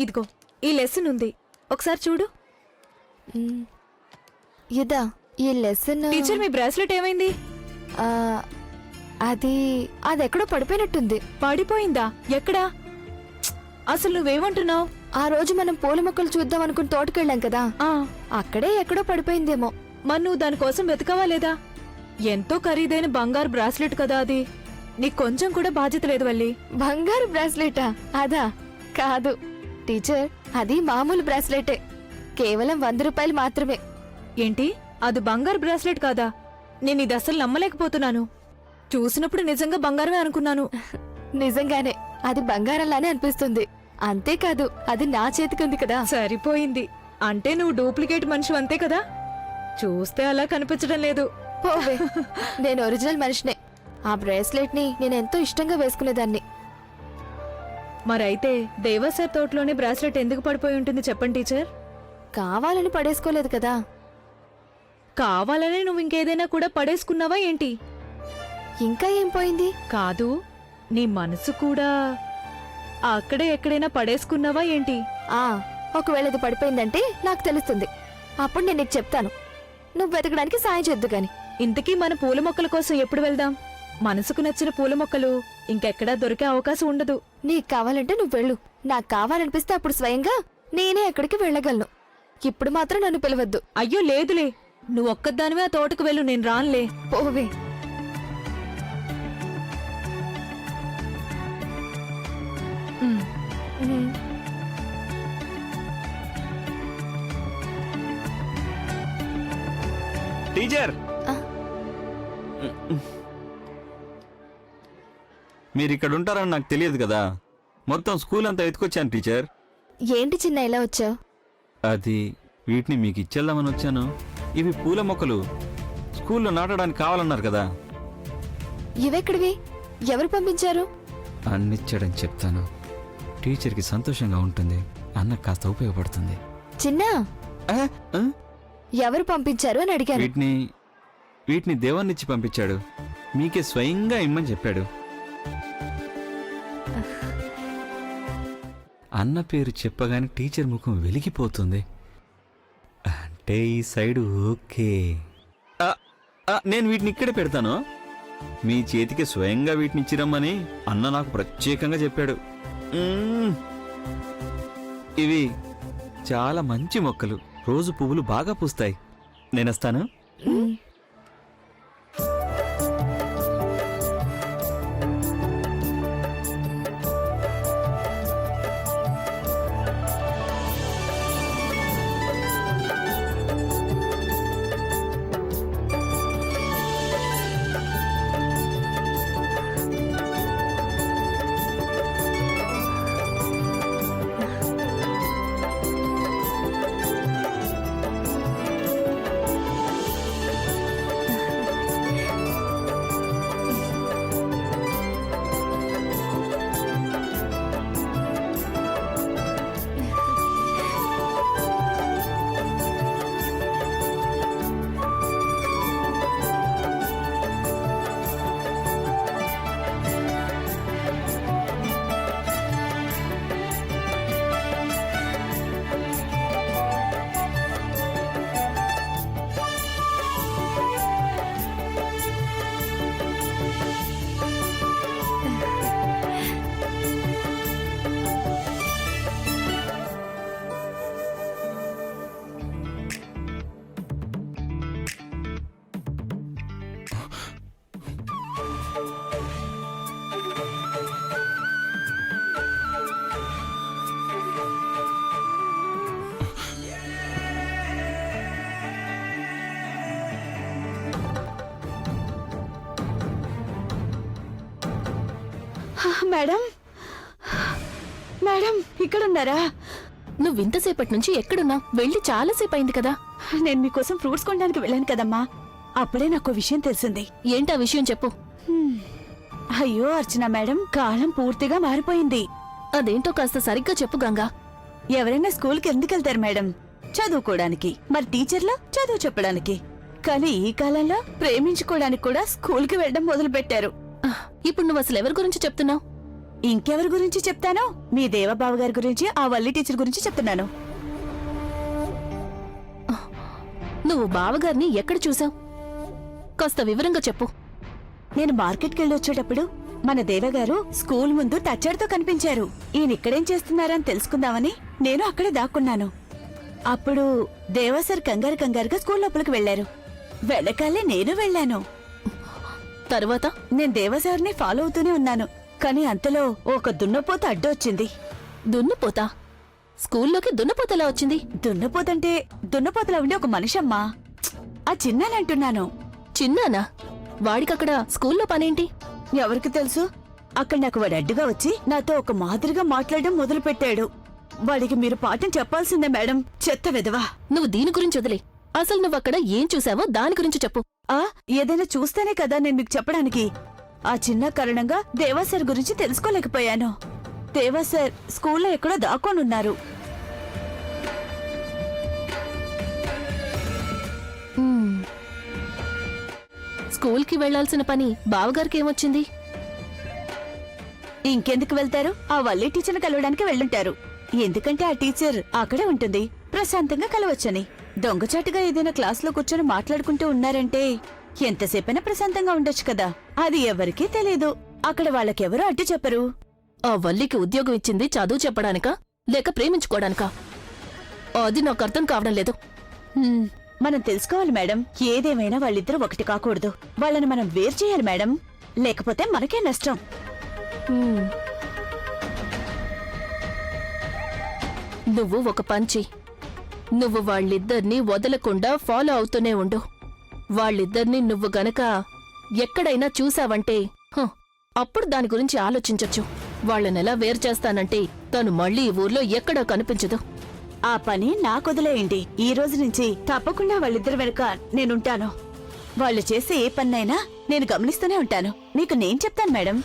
ఇదిగో ఈ లెసన్ ఉంది, ఒకసారి చూడు. ఇదా ఈ లెసన్? టీచర్, మీ బ్రాస్లెట్ ఏమైంది? అది ఎక్కడో పడిపోయినట్టుంది. పడిపోయిందా? ఎక్కడా? అసలు నువ్వేమంటున్నావు? ఆ రోజు మనం పూల మొక్కలు చూద్దాం అనుకుని తోటకెళ్ళాం కదా, అక్కడే ఎక్కడో పడిపోయిందేమో. మరి నువ్వు దానికోసం వెతకవా లేదా? ఎంతో ఖరీదైన బంగారు బ్రాస్లెట్ కదా అది. నీకు కొంచెం కూడా బాధ్యత లేదు వల్లి. బంగారు బ్రాస్లెటా? అదా? కాదు టీచర్, అది మామూలు బ్రాస్లెటే, కేవలం 100 రూపాయలు మాత్రమే. ఏంటి, అది బంగారు బ్రాస్లెట్ కాదా? నేను ఇది అసలు నమ్మలేకపోతున్నాను. చూసినప్పుడు నిజంగా బంగారమే అనుకున్నాను. నిజంగానే అది బంగారంలానే అనిపిస్తుంది. అంతేకాదు, అది నా చేతికి ఉంది కదా. సరిపోయింది. అంటే నువ్వు డూప్లికేట్ మనిషి అంతే కదా? చూస్తే అలా కనిపించడం లేదు. పోవే, నేను ఒరిజినల్ మనిషినే. ఆ బ్రేస్లెట్ ని నేనెంతో ఇష్టంగా వేసుకునేదాన్ని. మరైతే దేవాసార్ తోటలోనే బ్రాస్లెట్ ఎందుకు పడిపోయి ఉంటుంది చెప్పండి టీచర్. కావాలని పడేసుకోలేదు కదా. కావాలని నువ్వు ఇంకేదైనా కూడా పడేసుకున్నావా ఏంటి? ఇంకా ఏం పోయింది? కాదు, నీ మనసు కూడా అక్కడే ఎక్కడైనా పడేసుకున్నావా ఏంటి? ఒకవేళ ఇది పడిపోయిందంటే నాకు తెలుస్తుంది. అప్పుడు నేను నీకు చెప్తాను. నువ్వు వెతకడానికి సాయం చేద్దు గాని. ఇంతకీ మన పూల మొక్కల కోసం ఎప్పుడు వెళ్దాం? మనసుకు నచ్చిన పూల మొక్కలు ఇంకెక్కడా దొరికే అవకాశం ఉండదు. నీకు కావాలంటే నువ్వు వెళ్ళు. నాకు కావాలనిపిస్తే అప్పుడు స్వయంగా నేనే ఎక్కడికి వెళ్ళగలను. ఇప్పుడు మాత్రం నన్ను పిలవద్దు. అయ్యో లేదులే, నువ్వు ఒక్కదానివే ఆ తోటకు వెళ్ళు, నేను రానులే. పోవే. టీచర్, మీరు ఇక్కడ ఉంటారని నాకు తెలియదు కదా. మొత్తం స్కూల్ అంతా ఎత్తుకొచ్చాను టీచర్. ఏంటి చిన్న ఇలా వచ్చావు? అది వీటిని మీకు ఇచ్చేద్దామని వచ్చాను. ఇవి పూల మొక్కలు స్కూల్లో నాటడానికి కావాలన్నారు కదా. ఇవెక్కడివి? ఎవరు పంపించారు? అన్నిచ్చాడని చెప్తాను. టీచర్కి సంతోషంగా ఉంటుంది, అన్న కాస్త ఉపయోగపడుతుంది. చిన్న, ఎవరు పంపించారు అని అడిగాను. వీటిని దేవాన్నిచ్చి పంపించాడు. మీకే స్వయంగా ఇమ్మని చెప్పాడు. అన్న పేరు చెప్పగానే టీచర్ ముఖం వెలిగిపోతుంది. అంటే ఈ సైడు ఓకే. నేను వీటిని ఇక్కడే పెడతాను. మీ చేతికి స్వయంగా వీటిని ఇచ్చిరమ్మని అన్న నాకు ప్రత్యేకంగా చెప్పాడు. ఇవి చాలా మంచి మొక్కలు, రోజు పువ్వులు బాగా పూస్తాయి. నేనొస్తాను. Madam, madam ఇక్కడున్నారా? నువ్వింతసేపటి నుంచి ఎక్కడున్నా? వెళ్ళి చాలాసేపు అయింది కదా. నేను మీకోసం ఫ్రూట్స్ కొనడానికి వెళ్ళాను కదమ్మా, అప్పుడే నాకు విషయం తెలిసింది. ఏంటా విషయం చెప్పు. అయ్యో అర్చన మేడం, కాలం పూర్తిగా మారిపోయింది. అదేంటో కాస్త సరిగ్గా చెప్పు గంగా. ఎవరైనా స్కూల్కి ఎందుకు వెళ్తారు మేడం? చదువుకోవడానికి. మరి టీచర్లు చదువు చెప్పడానికి. కానీ ఈ కాలంలో ప్రేమించుకోవడానికి కూడా స్కూల్కి వెళ్ళడం మొదలు పెట్టారు. ఇప్పుడు నువ్వు అసలు ఎవరి గురించి చెప్తున్నావు? ఇంకెవరి గురించి చెప్తాను? మీ దేవబాబు గారి గురించి, ఆ వల్లి టీచర్ గురించి చెప్తున్నాను. నువ్వు బావగారిని ఎక్కడ చూసావు? కాస్త వివరంగా చెప్పు. నేను మార్కెట్కి వెళ్ళి వచ్చేటప్పుడు మన దేవగారు స్కూల్ ముందు తచ్చడితో కనిపించారు. ఈయన ఇక్కడేం చేస్తున్నారని తెలుసుకుందామని నేను అక్కడే దాక్కున్నాను. అప్పుడు దేవా సార్ కంగారుగా స్కూల్ లోపలికి వెళ్లారు. వెనకాలే నేను వెళ్ళాను. తర్వాత నేను దేవసార్ని ఫాలో అవుతూనే ఉన్నాను. కానీ అంతలో ఒక దున్నపోత అడ్డొచ్చింది. దున్నపోతా? స్కూల్లోకి దున్నపోతలా వచ్చింది? దున్నపోతంటే దున్నపోతలా ఉండే ఒక మనిషమ్మా. ఆ చిన్నానంటున్నాను. చిన్నానా? వాడికక్కడ స్కూల్లో పనేంటి? ఎవరికి తెలుసు? అక్కడ నాకు వాడు అడ్డుగా వచ్చి నాతో ఒక మాదిరిగా మాట్లాడడం మొదలు పెట్టాడు. వాడికి మీరు పాఠం చెప్పాల్సిందే మేడం. చెత్త వెదవా. నువ్వు దీని గురించి వదిలే. అసలు నువ్వక్కడ ఏం చూసావో దాని గురించి చెప్పు. ఏదైనా చూస్తేనే కదా నేను మీకు చెప్పడానికి. ఆ చిన్న కారణంగా దేవా సార్ గురించి తెలుసుకోలేకపోయాను. దేవా సార్ స్కూల్లో ఎక్కడో దాక్కోనున్నారు. స్కూల్కి వెళ్లాల్సిన పని బావగారికి ఏమొచ్చింది? ఇంకెందుకు వెళ్తారు? ఆ వల్లి టీచర్ని కలవడానికి వెళ్ళుంటారు. ఎందుకంటే ఆ టీచర్ అక్కడే ఉంటుంది, ప్రశాంతంగా కలవచ్చని. దొంగచాటుగా ఏదైనా క్లాస్లో కూర్చొని మాట్లాడుకుంటూ ఉన్నారంటే ఎంతసేపైనా ప్రశాంతంగా ఉండొచ్చు కదా. అది ఎవరికీ తెలీదు. అక్కడ వాళ్ళకెవరూ అడ్డు చెప్పరు. ఆ వల్లికి ఉద్యోగం ఇచ్చింది చదువు చెప్పడానికా లేక ప్రేమించుకోవడానికా? అది నాకు అర్థం కావడం లేదు. మనం తెలుసుకోవాలి మేడం. ఏదేమైనా వాళ్ళిద్దరూ ఒకటి కాకూడదు. వాళ్ళని మనం వేరు చేయాలి మేడం. లేకపోతే మనకే నష్టం. నువ్వు ఒక పంచి. నువ్వు వాళ్ళిద్దరినీ వదలకుండా ఫాలో అవుతూనే ఉండు. వాళ్ళిద్దరినీ నువ్వు గనక ఎక్కడైనా చూసావంటే అప్పుడు దాని గురించి ఆలోచించొచ్చు. వాళ్ళనెలా వేరు చేస్తానంటే తను మళ్ళీ ఈ ఊర్లో ఎక్కడా కనిపించదు. ఆ పని నాకొదిలేయండి. ఈ రోజు నుంచి తప్పకుండా వాళ్ళిద్దరి వెనుక నేనుంటాను. వాళ్ళు చేసే ఏ పన్నైనా నేను గమనిస్తూనే ఉంటాను. మీకు నేను చెప్తాను మేడం.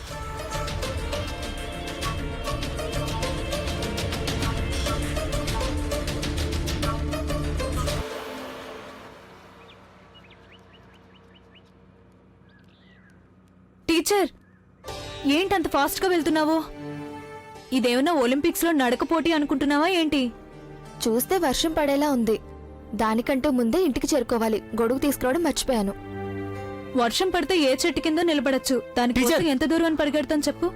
టీచర్, ఏంటంత ఫాస్ట్ గా వెళ్తున్నావు? ఇదేమన్నా ఒలింపిక్స్ లో నడక పోటీ అనుకుంటున్నావా ఏంటి? చూస్తే వర్షం పడేలా ఉంది. దానికంటూ ముందే ఇంటికి చేరుకోవాలి. గొడుగు తీసుకురావడం మర్చిపోయాను. వర్షం పడితే ఏ చెట్టు కిందో నిలబడచ్చు. దానికోసం ఎంత దూరం అని పరిగెడతాం చెప్పు?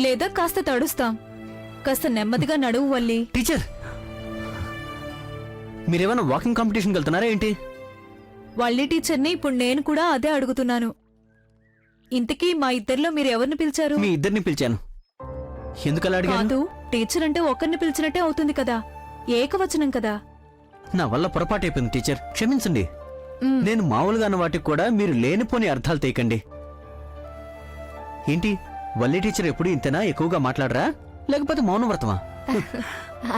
లేదా కాస్త తడుస్తాం. కాస్త నెమ్మదిగా నడువు వల్లి. టీచర్, మీరేమైనా వాకింగ్ కాంపిటీషన్కి వెళ్తున్నారా ఏంటి? వల్లి టీచర్ని ఇప్పుడు నేను కూడా అదే అడుగుతున్నాను. ఇంతకీ మా ఇద్దరిలో మీరు ఎవరిని పిలిచారు? మీ ఇద్దరిని పిలిచాను. ఎందుకలా అడిగాను? కాదు, టీచర్ అంటే ఒకరిని పిలిచినట్టే అవుతుంది కదా. ఏకవచనం కదా. నా వల్ల పొరపాటు అయిపోయింది టీచర్, క్షమించండి. నేను మామూలుగా అన్న వాటికి కూడా మీరు లేనిపోని అర్థాలు తీయకండి. ఏంటి, వల్లి టీచర్ ఎప్పుడు ఇంతేనా? ఎక్కువగా మాట్లాడరా లేకపోతే మౌనవ్రతమా?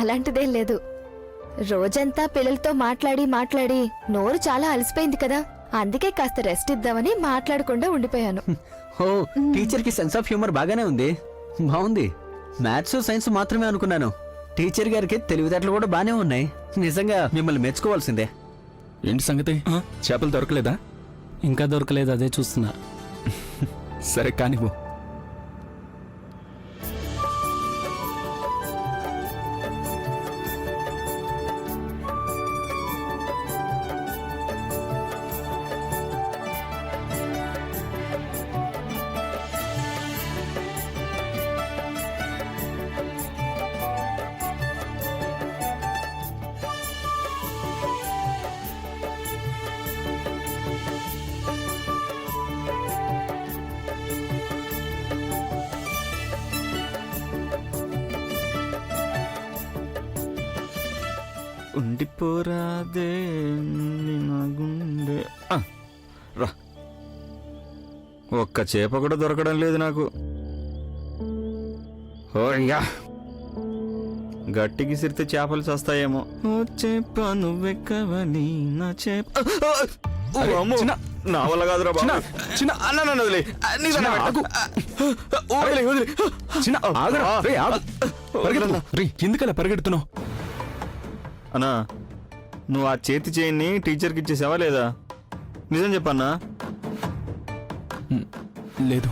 అలాంటిదేం లేదు. రోజంతా పిల్లలతో మాట్లాడి నోరు చాలా అలసిపోయింది కదా. అందుకే కాస్త రెస్ట్ ఇద్దామని మాట్లాడకుండా ఉండిపోయాను. ఓ, టీచర్ కి సెన్స్ ఆఫ్ హ్యూమర్ బాగానే ఉంది. బాగుంది. మ్యాథ్స్ సైన్స్ మాత్రమే అనుకున్నాను. టీచర్ గారికి తెలివితేటలు కూడా బానే ఉన్నాయి. నిజంగా మిమ్మల్ని మెచ్చుకోవాల్సిందే. ఏంటి సంగతి? చేపలు దొరకలేదా? ఇంకా దొరకలేదు, అదే చూస్తున్నా. సరే కానివ్వు. ఉండిపోరాదే నా గుండె. రా, ఒక్క చేప కూడా దొరకడం లేదు నాకు. ఓయ్యా, గట్టికి సిరితే చేపలు చస్తాయేమో. ఓ చేప నువ్వెక్కవని నా చేప. చిన్న నా వల్ల కాదురా బాబు. చిన్న అన్న నన్ను వదిలే. నీ చిన్న, దండం ఆగు. పెట్టు. వదిలే, వదిలే. చిన్న ఆగరా రేయ్, ఆగు. పరిగెత్తు. రేయ్, ఎందుకలా పరిగెడుతున్నావు? అన్నా నువ్వు ఆ చేతి చేయిని టీచర్కి ఇచ్చేసావా లేదా? నిజం చెప్పన్నా. లేదు,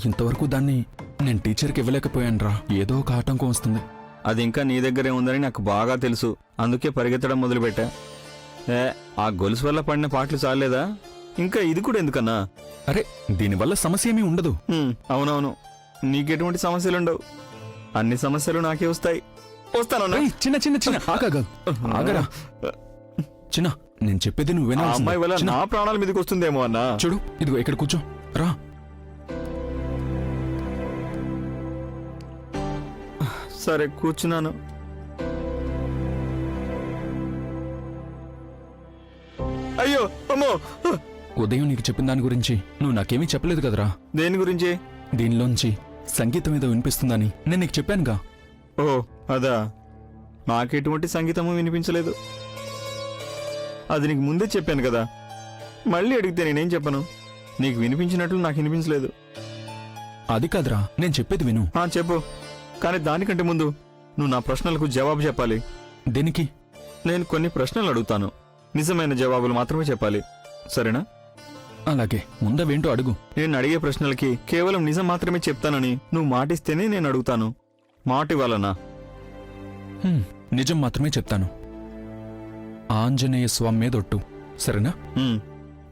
ఇంతవరకు దాన్ని నేను టీచర్కి ఇవ్వలేకపోయాను రా. ఏదో ఒక ఆటంకం వస్తుంది. అది ఇంకా నీ దగ్గరే ఉందని నాకు బాగా తెలుసు. అందుకే పరిగెత్తడం మొదలుపెట్టా. ఆ గొలుసు వల్ల పడిన పాటలు చాలేదా? ఇంకా ఇది కూడా ఎందుకన్నా? అరే, దీనివల్ల సమస్య ఏమీ ఉండదు. అవునవును, నీకెటువంటి సమస్యలుండవు. అన్ని సమస్యలు నాకే వస్తాయి. వస్తానన్నా. రేయ్, చిన్న చిన్న చిన్న ఆగరా. చిన్న, నేను చెప్పేది నువ్వు ఆ వినాల్సిందే. అమ్మాయి వల్ల చిన్న, నా ప్రాణాల మీదకి వస్తుందేమో అన్నా. చూడు, ఇదిగో ఇక్కడ కూర్చో రా. సరే కూర్చున్నాను. అయ్యో అమ్మో, ఉదయం నీకు చెప్పిన దాని గురించి నువ్వు నాకేమీ చెప్పలేదు కదరా. దేని గురించి? దీనిలోంచి సంగీతం ఏదో వినిపిస్తుందని నేను నీకు చెప్పానుగా. ఓ అదా, నాకెటువంటి సంగీతము వినిపించలేదు. అది నీకు ముందే చెప్పాను కదా. మళ్ళీ అడిగితే నేనేం చెప్పను? నీకు వినిపించినట్లు నాకు వినిపించలేదు. అది కాదురా, నేను చెప్పేది విను. చెప్పు, కానీ దానికంటే ముందు నువ్వు నా ప్రశ్నలకు జవాబు చెప్పాలి. దేనికి? నేను కొన్ని ప్రశ్నలు అడుగుతాను, నిజమైన జవాబులు మాత్రమే చెప్పాలి, సరేనా? అలాగే, ముందవేంటో అడుగు. నేను అడిగే ప్రశ్నలకి కేవలం నిజం మాత్రమే చెప్తానని నువ్వు మాటిస్తేనే నేను అడుగుతాను. మాట ఇవ్వాలనా? నిజం మాత్రమే చెప్తాను. ఆంజనేయ స్వామి మీదొట్టు, సరేనా?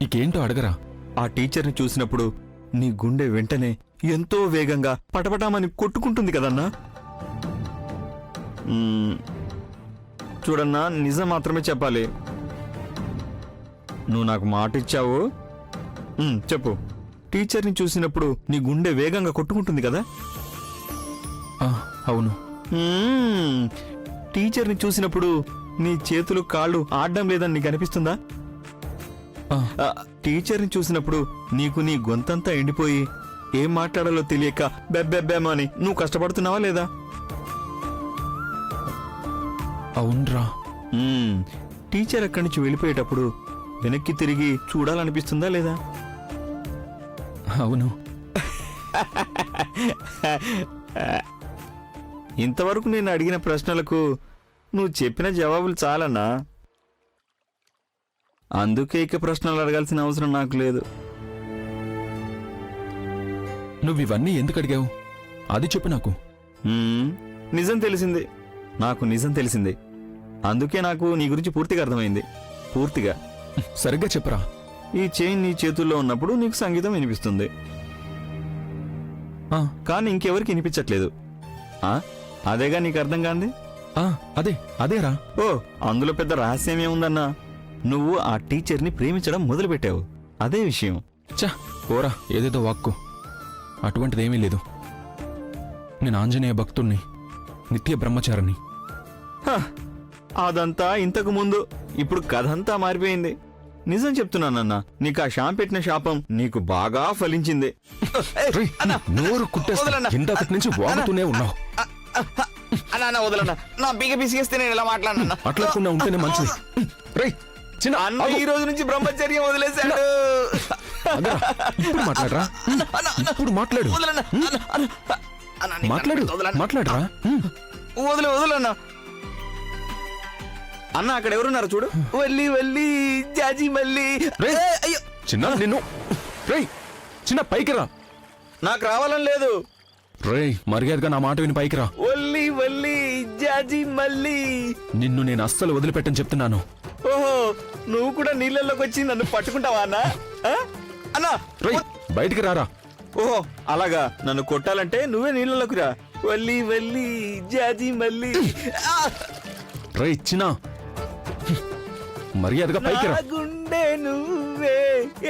ఇకేంటో అడగరా. ఆ టీచర్ని చూసినప్పుడు నీ గుండె వెంటనే ఎంతో వేగంగా పటపటామని కొట్టుకుంటుంది కదన్నా. చూడన్నా, నిజం మాత్రమే చెప్పాలి. నువ్వు నాకు మాట ఇచ్చావు. చెప్పు, టీచర్ని చూసినప్పుడు నీ గుండె వేగంగా కొట్టుకుంటుంది కదా? అవును. టీచర్ని చూసినప్పుడు నీ చేతులు కాళ్ళు ఆడడం లేదని నీకు అనిపిస్తుందా? టీచర్ని చూసినప్పుడు నీకు నీ గొంతంతా ఎండిపోయి ఏం మాట్లాడాలో తెలియక బెబ్బెబ్బేమని నువ్వు కష్టపడుతున్నావా లేదా? అవునరా. టీచర్ అక్కడి నుంచి వెళ్ళిపోయేటప్పుడు వెనక్కి తిరిగి చూడాలనిపిస్తుందా లేదా? అవును. ఇంతవరకు నేను అడిగిన ప్రశ్నలకు నువ్వు చెప్పిన జవాబులు చాలన్నా. అందుకే ఇక ప్రశ్నలు అడగాల్సిన అవసరం నాకు లేదు. నువ్వివన్నీ ఎందుకు అడిగావు? అది చెప్పు నాకు. నిజం తెలిసింది, నాకు నిజం తెలిసింది. అందుకే నాకు నీ గురించి పూర్తిగా అర్థమైంది. పూర్తిగా. సరిగ్గా చెప్పరా. ఈ చైన్ నీ చేతుల్లో ఉన్నప్పుడు నీకు సంగీతం వినిపిస్తుంది, కానీ ఇంకెవరికి వినిపించట్లేదు. అదేగా నీకు అర్థం కాంది? అదేరా. ఓ, అందులో పెద్ద రహస్యం ఏముందన్నా? నువ్వు ఆ టీచర్ని ప్రేమించడం మొదలుపెట్టావు, అదే విషయం. పోరా, ఏదేదో వాక్కు. అటువంటిదేమీ లేదు. నేను ఆంజనేయ భక్తుణ్ణి, నిత్య బ్రహ్మచారిని. అదంతా ఇంతకు ముందు. ఇప్పుడు కథంతా మారిపోయింది. నిజం చెప్తున్నానన్నా, నీకు ఆ షాం పెట్టిన శాపం నీకు బాగా ఫలించింది. నోరు కుట్టేస్తా. ఇంతకటి నుంచి వాగుతూనే ఉన్నావు. వదలన్నా, నా పీక పిసిగేస్తే నేను ఇలా మాట్లాడన్నా. మాట్లాడకుండా ఉంటేనే మంచిది. చిన్న అన్న ఈ రోజు నుంచి బ్రహ్మచర్యం వదిలేశాడు. ఇప్పుడు మాట్లాడరా. ఇప్పుడు మాట్లాడు. మాట్లాడరా. వదలన్నా. అన్న అక్కడ ఎవరున్నారు చూడు. వల్లి వల్లి జాజీ మల్లి. చిన్న నిన్ను. చిన్న పైకి రా. నాకు రావాలని లేదు. మర్యాదగా నా మాట విని పైకి రా. వల్లి వల్లి జాజీ మల్లి. నిన్ను నేను అస్సలు వదిలిపెట్టని చెప్తున్నాను. ఓహో, నువ్వు కూడా నీళ్ళలోకి వచ్చి నన్ను పట్టుకుంటావా అన్నా? అన్నా బయటికి రారా. ఓహో అలాగా, నన్ను కొట్టాలంటే నువ్వే నీళ్ళలోకి రా. వల్లి వల్లి జాజీ మల్లి. చిన్న మర్యాదగా పైకి రా. గుండె నువ్వే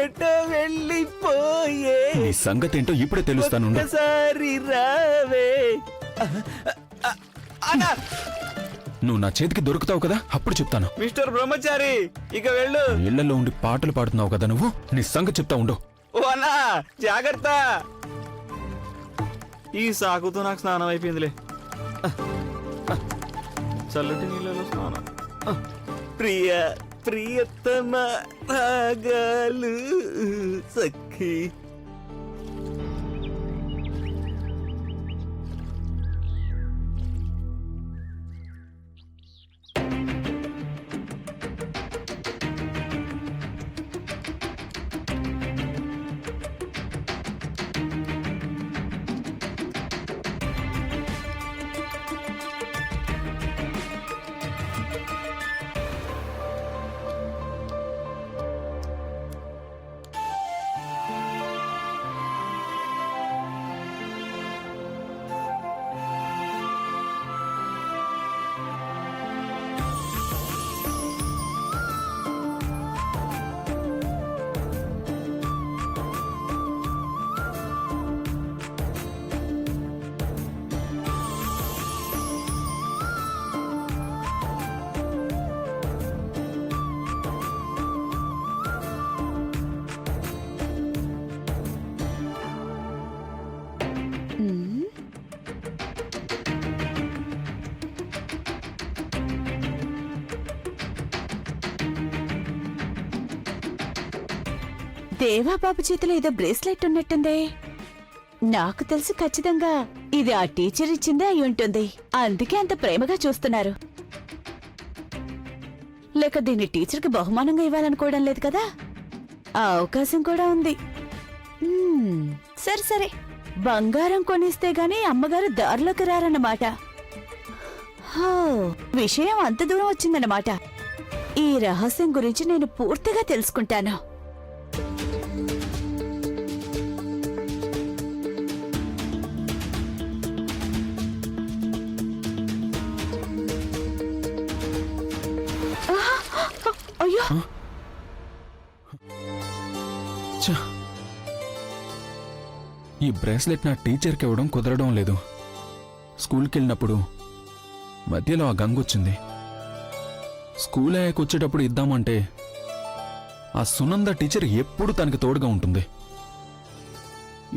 ఎటో వెళ్ళిపోయే. నీ సంగతి ఏంటో ఇప్పుడే తెలుస్తాను. ఒకసారి రావే. నువ్వు నా చేతికి దొరుకుతావు కదా, అప్పుడు చెప్తాను. మిస్టర్ బ్రహ్మచారి, ఇక వెళ్ళు. ఇళ్లలో ఉండి పాటలు పాడుతున్నావు కదా నువ్వు. నీ సంగతి చెప్తా ఉండు. ఓ అన్నా, జాగ్రత్త. ఈ సాకుతో నాకు స్నానం అయిపోయిందిలే. చల్లటి నీళ్ళలో స్నానం. ప్రియా ప్రియతమ రాగాలు సఖీ. దేవాబాబు చేతిలో ఏదో బ్రేస్లెట్ ఉన్నట్టుందే. నాకు తెలిసి ఖచ్చితంగా ఇది ఆ టీచర్ ఇచ్చిందే అయి ఉంటుంది. అందుకే అంత ప్రేమగా చూస్తున్నారు. లేక దీన్ని టీచర్కి బహుమానంగా ఇవ్వాలనుకోవడం లేదు కదా. ఆ అవకాశం కూడా ఉంది. సరే సరే, బంగారం కొనిస్తే గాని అమ్మగారు దారిలోకి రారన్నమాట. విషయం అంత దూరం వచ్చిందన్నమాట. ఈ రహస్యం గురించి నేను పూర్తిగా తెలుసుకుంటాను. అయ్యో, ఛ! ఈ బ్రేస్లెట్ నా టీచర్కి ఇవ్వడం కుదరడం లేదు. స్కూల్కి వెళ్ళినప్పుడు మధ్యలో ఆ గంగొచ్చింది. స్కూల్ అయ్యాక వచ్చేటప్పుడు ఇద్దామంటే ఆ సునంద టీచర్ ఎప్పుడు తనకి తోడుగా ఉంటుంది.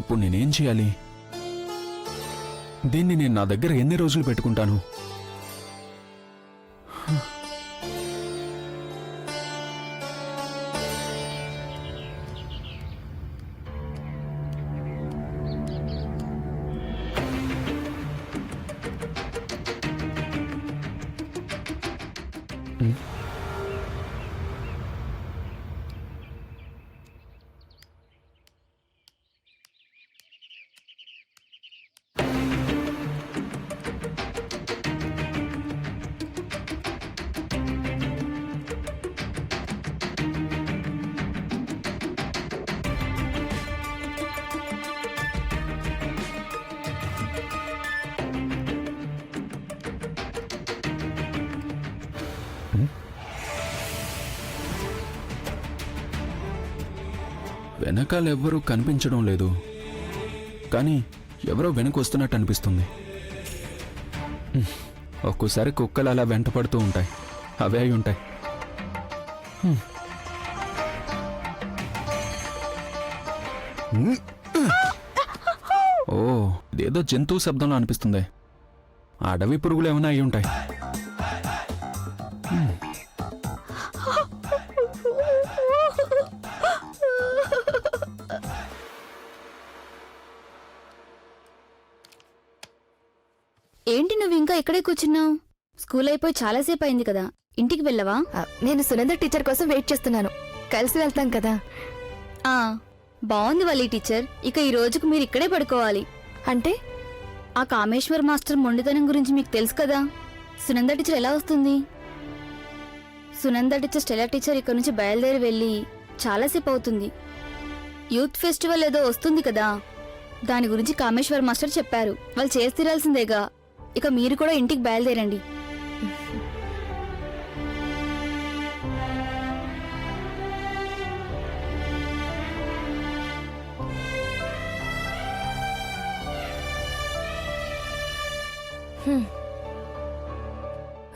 ఇప్పుడు నేనేం చేయాలి? దీన్ని నేను నా దగ్గర ఎన్ని రోజులు పెట్టుకుంటాను? వెనకాలెవ్వరూ కనిపించడం లేదు, కానీ ఎవరో వెనకొస్తున్నట్టు అనిపిస్తుంది. ఒక్కోసారి కుక్కలు అలా వెంటపడుతూ ఉంటాయి. అవే అయి ఉంటాయి. ఓ, ఇదేదో జంతువు శబ్దంలో అనిపిస్తుంది. అడవి పురుగులు ఏమైనా అయి ఉంటాయి. ఏంటి నువ్వు ఇంకా ఇక్కడే కూర్చున్నావు? స్కూల్ అయిపోయి చాలాసేపు అయింది కదా, ఇంటికి వెళ్ళవా? నేను సునంద టీచర్ కోసం వెయిట్ చేస్తున్నాను. కలిసి వెళ్తాం కదా. బాగుంది వాళ్ళ టీచర్. ఇక ఈ రోజుకు మీరు ఇక్కడే పడుకోవాలి. అంటే ఆ కామేశ్వర్ మాస్టర్ మొండితనం గురించి మీకు తెలుసు కదా. సునంద టీచర్ ఎలా వస్తుంది? సునంద టీచర్ స్టెలా టీచర్ ఇక్కడ నుంచి బయలుదేరి వెళ్ళి చాలాసేపు అవుతుంది. యూత్ ఫెస్టివల్ ఏదో వస్తుంది కదా, దాని గురించి కామేశ్వర్ మాస్టర్ చెప్పారు. వాళ్ళు చేసి తీరాల్సిందేగా. ఇక మీరు కూడా ఇంటికి బయలుదేరండి.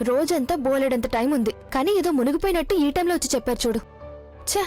రోజంతా బోలెడంత టైం ఉంది, కానీ ఏదో మునిగిపోయినట్టు ఈ టైంలో వచ్చి చెప్పారు చూడు. ఛ!